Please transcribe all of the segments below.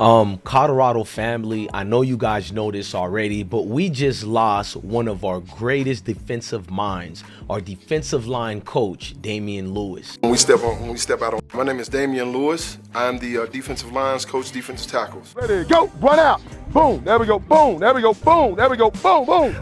Colorado family, I know you guys know this already, but we just lost one of our greatest defensive minds, our defensive line coach, Damione Lewis. When we step out on, my name is Damione Lewis. I'm the defensive lines coach, defensive tackles. Ready, go, run out, boom, there we go, boom, there we go, boom, there we go, boom, boom.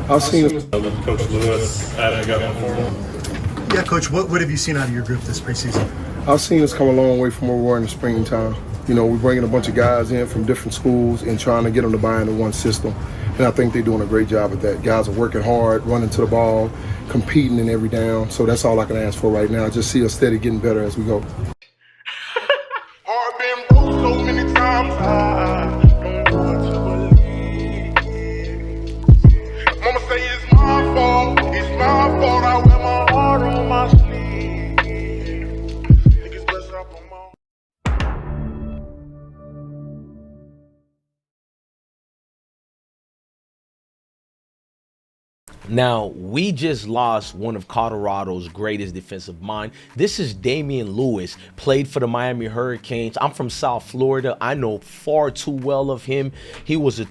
I've seen Coach Lewis, Adam got one for him. Yeah, Coach, what have you seen out of your group this preseason? I've seen us come a long way from where we were in the springtime. You know, we're bringing a bunch of guys in from different schools and trying to get them to buy into one system. And I think they're doing a great job at that. Guys are working hard, running to the ball, competing in every down. So that's all I can ask for right now. Just see us steady getting better as we go. Heart been broke so many times, I don't know what to believe. Mama say it's my fault, I wear my heart on my sleeve. Niggas bless up on my Now, we just lost one of Colorado's greatest defensive mind. This is Damione Lewis, played for the Miami Hurricanes. I'm from South Florida. I know far too well of him. He was a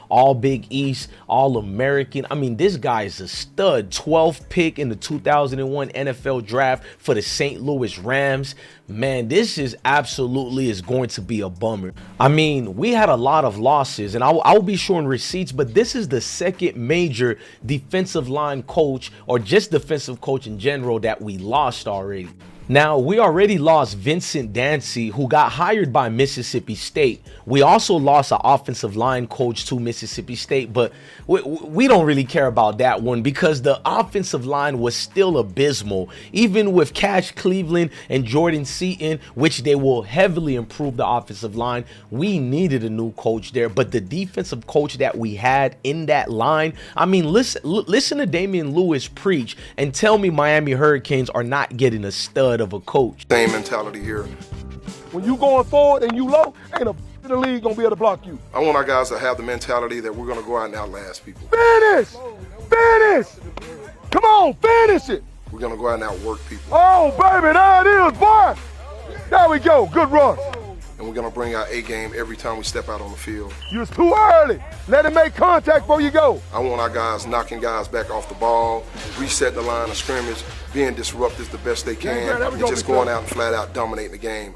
All-Big East, All-American. I mean, this guy is a stud. 12th pick in the 2001 NFL Draft for the St. Louis Rams. Man, this is going to be a bummer. I mean, we had a lot of losses, and I will be showing receipts, but this is the second major defensive line coach, or just defensive coach in general, that we lost already. Now, we already lost Vincent Dancy, who got hired by Mississippi State. We also lost an offensive line coach to Mississippi State, but we don't really care about that one because the offensive line was still abysmal. Even with Cash Cleveland and Jordan Seaton, which they will heavily improve the offensive line, we needed a new coach there. But the defensive coach that we had in that line, I mean, listen to Damione Lewis preach and tell me Miami Hurricanes are not getting a stud of a coach. Same mentality here. When you going forward and you low, ain't a in the league gonna be able to block you. I want our guys to have the mentality that we're gonna go out and outlast people. Finish! Finish! Come on, finish it! We're gonna go out and outwork people. Oh, baby, there it is, boy! There we go, good run. And we're gonna bring our A game every time we step out on the field. You was too early. Let it make contact before you go. I want our guys knocking guys back off the ball, resetting the line of scrimmage, being disruptive the best they can, and just going out and flat out dominating the game.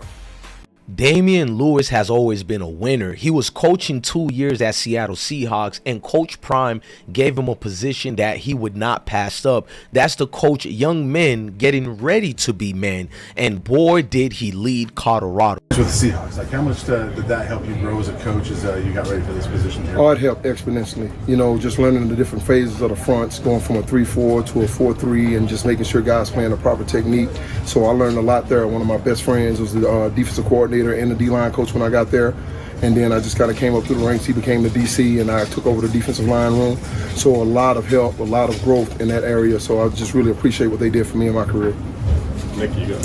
Damione Lewis has always been a winner. He was coaching 2 years at Seattle Seahawks, and Coach Prime gave him a position that he would not pass up. That's to coach young men getting ready to be men. And boy, did he lead Colorado. With the Seahawks, like how much did that help you grow as a coach as you got ready for this position here? Oh, it helped exponentially. You know, just learning the different phases of the fronts, going from a 3-4 to a 4-3, and just making sure guys playing the proper technique. So I learned a lot there. One of my best friends was the defensive coordinator and the D-line coach when I got there. And then I just kind of came up through the ranks. He became the DC, and I took over the defensive line room. So a lot of help, a lot of growth in that area. So I just really appreciate what they did for me in my career. Nick, you go.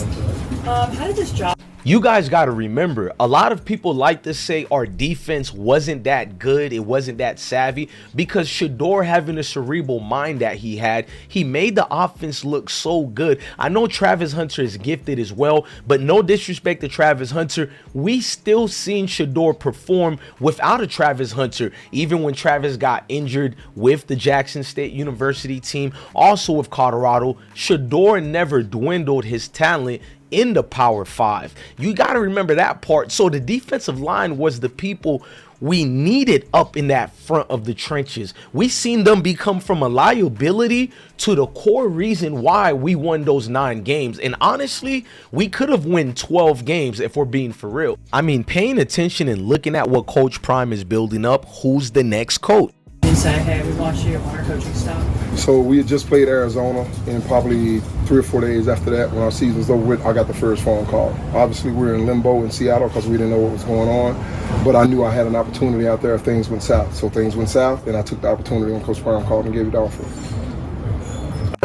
How did this job? You guys got to remember, a lot of people like to say our defense wasn't that good, it wasn't that savvy, because Shedeur, having a cerebral mind that he had, he made the offense look so good. I know Travis Hunter is gifted as well, but no disrespect to Travis Hunter, we still seen Shedeur perform without a Travis Hunter, even when Travis got injured with the Jackson State University team, also with Colorado. Shedeur never dwindled his talent in the Power 5. You got to remember that part. So the defensive line was the people we needed up in that front of the trenches. We seen them become from a liability to the core reason why we won those 9 games. And honestly, we could have won 12 games if we're being for real. I mean, paying attention and looking at what Coach Prime is building up, who's the next coach? And say, hey, we watched you on our coaching staff. So we had just played Arizona, and probably 3 or 4 days after that, when our season was over with, I got the first phone call. Obviously, we were in limbo in Seattle because we didn't know what was going on, but I knew I had an opportunity out there if things went south. So things went south, and I took the opportunity when Coach Prime called and gave it the offer.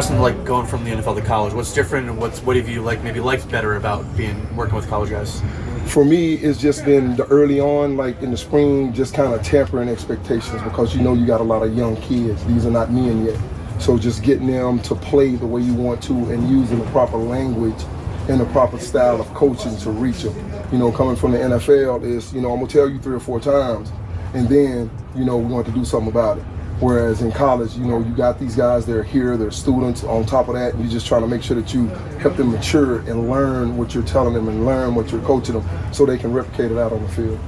Something like going from the NFL to college. What's different, and what have you maybe liked better about working with college guys? For me, it's just been the early on, like in the spring, just kind of tempering expectations because you know you got a lot of young kids. These are not men yet. So just getting them to play the way you want to and using the proper language and the proper style of coaching to reach them. coming from the NFL is, I'm gonna tell you 3 or 4 times, and then, we're going to do something about it. Whereas in college, you got these guys, they're here, they're students. On top of that, you're just trying to make sure that you help them mature and learn what you're telling them and learn what you're coaching them so they can replicate it out on the field.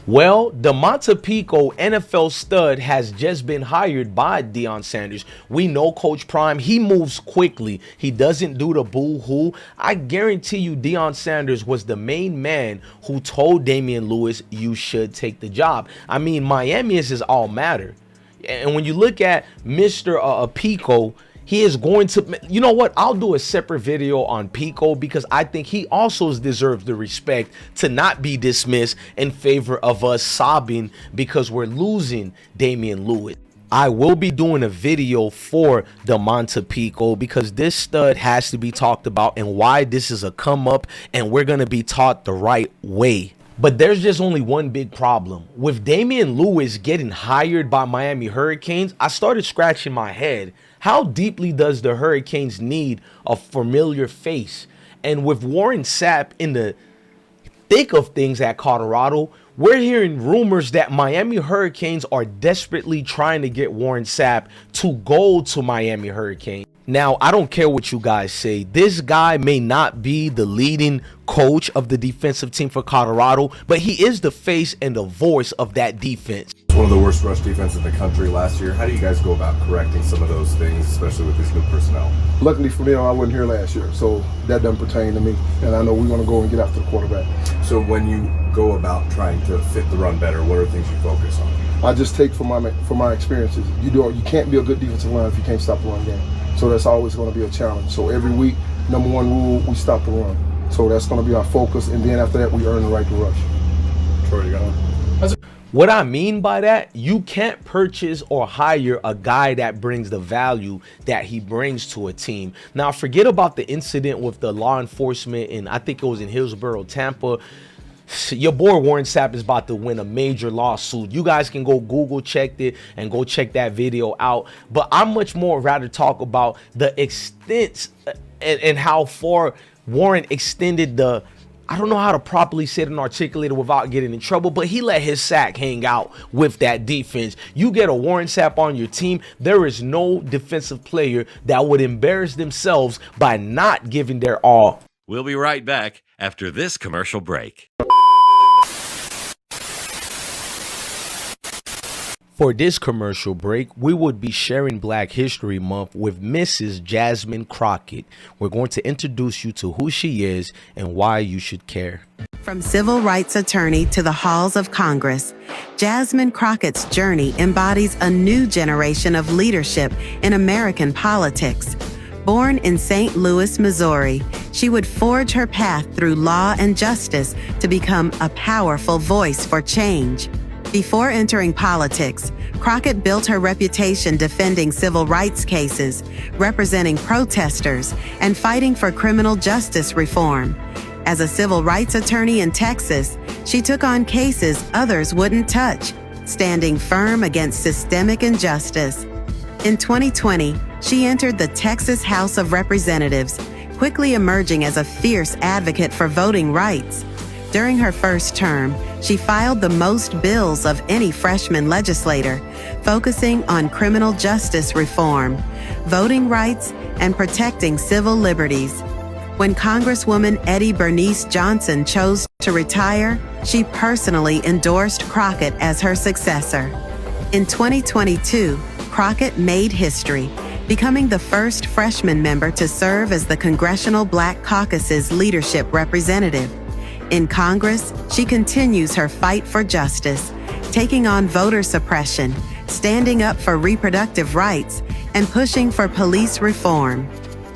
Well, the Montepasco NFL stud has just been hired by Deion Sanders. We know Coach Prime, he moves quickly. He doesn't do the boo-hoo. I guarantee you Deion Sanders was the main man who told Damione Lewis, you should take the job. I mean, Miami is his all matter. And when you look at Mr. Pico, he is going to, you know what? I'll do a separate video on Pico because I think he also deserves the respect to not be dismissed in favor of us sobbing because we're losing Damione Lewis. I will be doing a video for the Montepasco because this stud has to be talked about and why this is a come up, and we're going to be taught the right way. But there's just only one big problem. With Damione Lewis getting hired by Miami Hurricanes, I started scratching my head. How deeply does the Hurricanes need a familiar face? And with Warren Sapp in the thick of things at Colorado, we're hearing rumors that Miami Hurricanes are desperately trying to get Warren Sapp to go to Miami Hurricanes. Now, I don't care what you guys say. This guy may not be the leading coach of the defensive team for Colorado, but he is the face and the voice of that defense. It's one of the worst rush defenses in the country last year. How do you guys go about correcting some of those things, especially with this new personnel? Luckily for them, I wasn't here last year, so that doesn't pertain to me. And I know we're going to go and get after the quarterback. So when you go about trying to fit the run better, what are things you focus on? I just take from my experiences. You can't be a good defensive line if you can't stop the run game. So that's always going to be a challenge. So every week, number one rule, we stop the run. So that's going to be our focus, and then after that, we earn the right to rush. Troy, you got one? What I mean by that, you can't purchase or hire a guy that brings the value that he brings to a team. Now, forget about the incident with the law enforcement, and I think it was in Hillsborough, Tampa. Your boy Warren Sapp is about to win a major lawsuit. You guys can go Google check it and go check that video out. But I'm much more rather talk about the extent and how far Warren extended the, I don't know how to properly say it and articulate it without getting in trouble, but he let his sack hang out with that defense. You get a Warren Sapp on your team, there is no defensive player that would embarrass themselves by not giving their all. We'll be right back after this commercial break. For this commercial break, we would be sharing Black History Month with Mrs. Jasmine Crockett. We're going to introduce you to who she is and why you should care. From civil rights attorney to the halls of Congress, Jasmine Crockett's journey embodies a new generation of leadership in American politics. Born in St. Louis, Missouri, she would forge her path through law and justice to become a powerful voice for change. Before entering politics, Crockett built her reputation defending civil rights cases, representing protesters, and fighting for criminal justice reform. As a civil rights attorney in Texas, she took on cases others wouldn't touch, standing firm against systemic injustice. In 2020, she entered the Texas House of Representatives, quickly emerging as a fierce advocate for voting rights. During her first term, she filed the most bills of any freshman legislator, focusing on criminal justice reform, voting rights, and protecting civil liberties. When Congresswoman Eddie Bernice Johnson chose to retire, she personally endorsed Crockett as her successor. In 2022, Crockett made history, becoming the first freshman member to serve as the Congressional Black Caucus's leadership representative. In Congress, she continues her fight for justice, taking on voter suppression, standing up for reproductive rights, and pushing for police reform.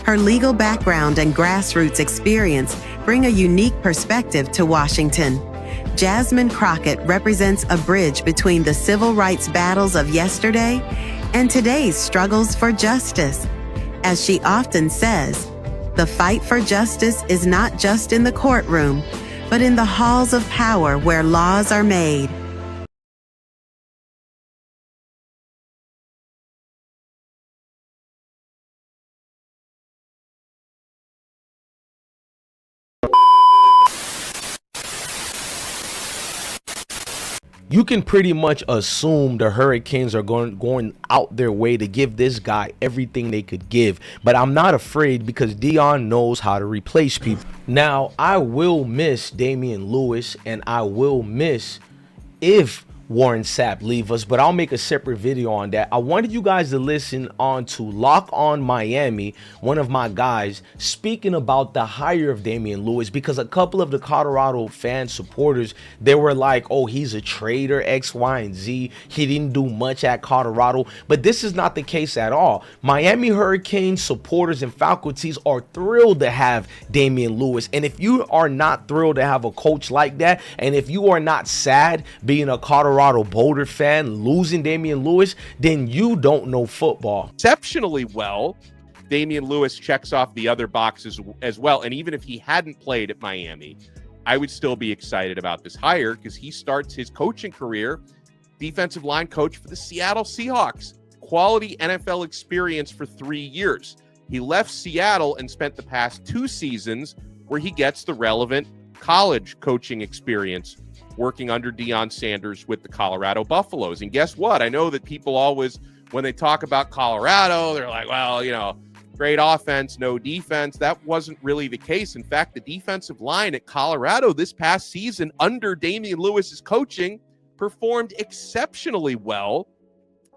Her legal background and grassroots experience bring a unique perspective to Washington. Jasmine Crockett represents a bridge between the civil rights battles of yesterday and today's struggles for justice. As she often says, the fight for justice is not just in the courtroom, but in the halls of power where laws are made. you can pretty much assume the Hurricanes are going out their way to give this guy everything they could give. But I'm not afraid because Dion knows how to replace people. Now, I will miss Damian Lewis, and I will miss if Warren Sapp leave us, but I'll make a separate video on that. I wanted you guys to listen on to Lock On Miami, one of my guys, speaking about the hire of Damian Lewis, because a couple of the Colorado fan supporters, they were like, oh, he's a traitor, X, Y, and Z. He didn't do much at Colorado, but this is not the case at all. Miami Hurricanes supporters and faculties are thrilled to have Damian Lewis, and if you are not thrilled to have a coach like that, and if you are not sad being a Colorado Boulder fan losing Damian Lewis, then you don't know football. Exceptionally well. Damian Lewis checks off the other boxes as well. And even if he hadn't played at Miami, I would still be excited about this hire because he starts his coaching career defensive line coach for the Seattle Seahawks. Quality NFL experience for 3 years. He left Seattle and spent the past 2 seasons where he gets the relevant college coaching experience working under Deion Sanders with the Colorado Buffaloes. And guess what? I know that people always, when they talk about Colorado, they're like, well, you know, great offense, no defense. That wasn't really the case. In fact, the defensive line at Colorado this past season under Damian Lewis's coaching performed exceptionally well.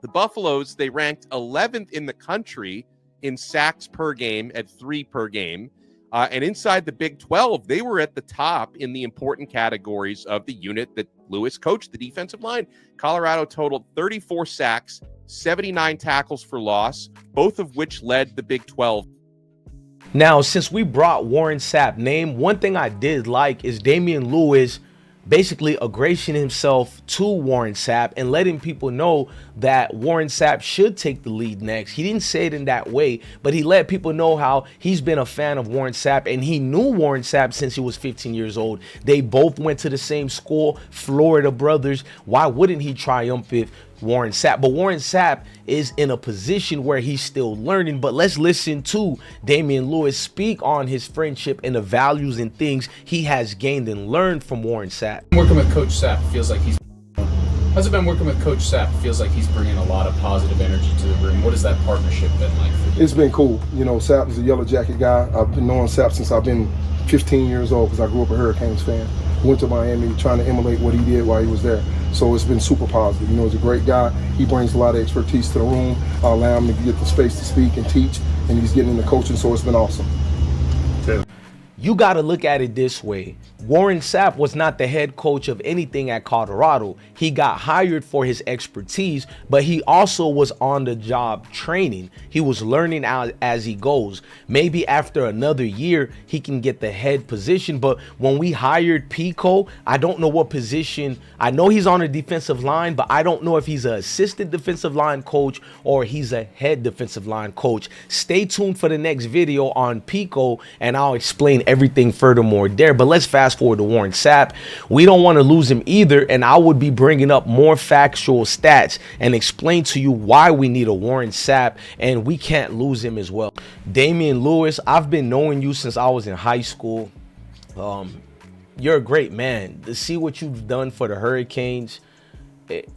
The Buffaloes, they ranked 11th in the country in sacks per game at 3 per game. And inside the Big 12, they were at the top in the important categories of the unit that Lewis coached, the defensive line. Colorado totaled 34 sacks, 79 tackles for loss, both of which led the Big 12. Now, since we brought Warren Sapp name, one thing I did like is Damian Lewis basically ingratiating himself to Warren Sapp and letting people know that Warren Sapp should take the lead next. He didn't say it in that way, but he let people know how he's been a fan of Warren Sapp, and he knew Warren Sapp since he was 15 years old. They both went to the same school, Florida brothers. Why wouldn't he triumph with Warren Sapp? But Warren Sapp is in a position where he's still learning. But let's listen to Damian Lewis speak on his friendship and the values and things he has gained and learned from Warren Sapp. Working with Coach Sapp feels like he's... How's it been working with Coach Sapp? Feels like he's bringing a lot of positive energy to the room. What has that partnership been like for you? It's been cool. You know, Sapp is a Yellow Jacket guy. I've been knowing Sapp since I've been 15 years old because I grew up a Hurricanes fan. Went to Miami trying to emulate what he did while he was there. So it's been super positive. You know, he's a great guy. He brings a lot of expertise to the room. I allow him to get the space to speak and teach, and he's getting into coaching, so it's been awesome. You got to look at it this way. Warren Sapp was not the head coach of anything at Colorado. He got hired for his expertise, but he also was on the job training. He was learning out as he goes. Maybe after another year, he can get the head position. But when we hired Pico, I don't know what position. I know he's on a defensive line, but I don't know if he's an assistant defensive line coach or he's a head defensive line coach. Stay tuned for the next video on Pico, and I'll explain everything furthermore there. But let's fast forward to Warren Sapp. We don't want to lose him either, and I would be bringing up more factual stats and explain to you why we need a Warren Sapp and we can't lose him as well. Damian Lewis, I've been knowing you since I was in high school. You're a great man. To see what you've done for the Hurricanes,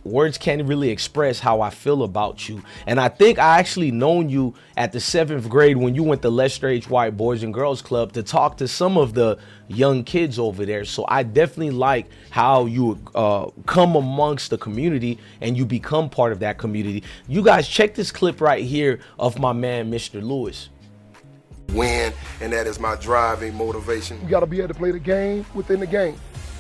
words can't really express how I feel about you. And I think I actually known you at the 7th grade when you went to Lester H. White Boys and Girls Club to talk to some of the young kids over there. So I definitely like how you come amongst the community and you become part of that community. You guys check this clip right here of my man, Mr. Lewis. Win, and that is my driving motivation. We got to be able to play the game within the game.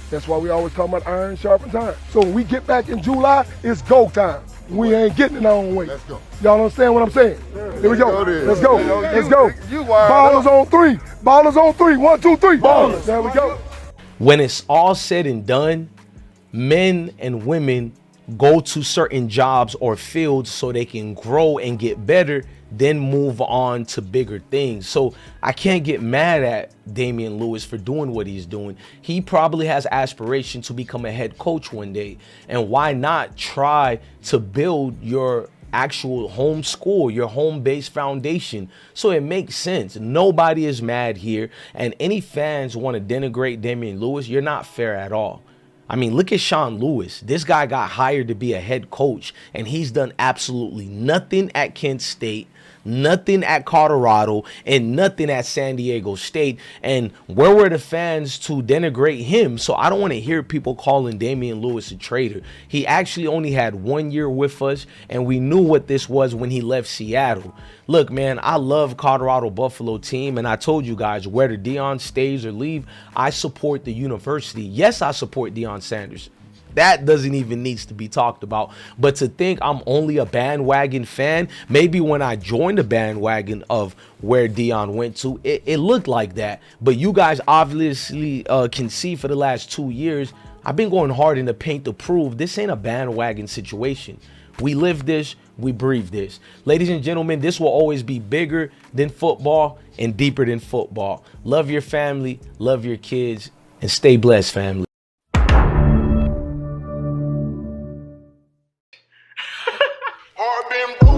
That's why we always talk about iron sharpens iron. So when we get back in July, it's go time. We ain't getting it our own way. Let's go. Y'all understand what I'm saying? Here we go. Let's go. Let's go. You Ballers on 3. Ballers on 3. 1, 2, 3. Ballers. There we go. When it's all said and done, men and women go to certain jobs or fields so they can grow and get better, then move on to bigger things. So I can't get mad at Damian Lewis for doing what he's doing. He probably has aspiration to become a head coach one day. And why not try to build your actual home school, your home-based foundation? So it makes sense. Nobody is mad here. And any fans want to denigrate Damian Lewis, you're not fair at all. I mean, look at Sean Lewis. This guy got hired to be a head coach, and he's done absolutely nothing at Kent State, nothing at Colorado, and nothing at San Diego State. And where were the fans to denigrate him? So I don't want to hear people calling Damione Lewis a traitor. He actually only had 1 year with us, and we knew what this was when he left Seattle. Look, man, I love Colorado Buffalo team, and I told you guys, whether Deion stays or leave, I support the university. Yes, I support Deion Sanders. That doesn't even needs to be talked about. But to think I'm only a bandwagon fan, maybe when I joined the bandwagon of where Deion went to, it looked like that. But you guys obviously can see for the last 2 years, I've been going hard in the paint to prove this ain't a bandwagon situation. We live this, we breathe this. Ladies and gentlemen, this will always be bigger than football and deeper than football. Love your family, love your kids, and stay blessed, family. Heart been broke.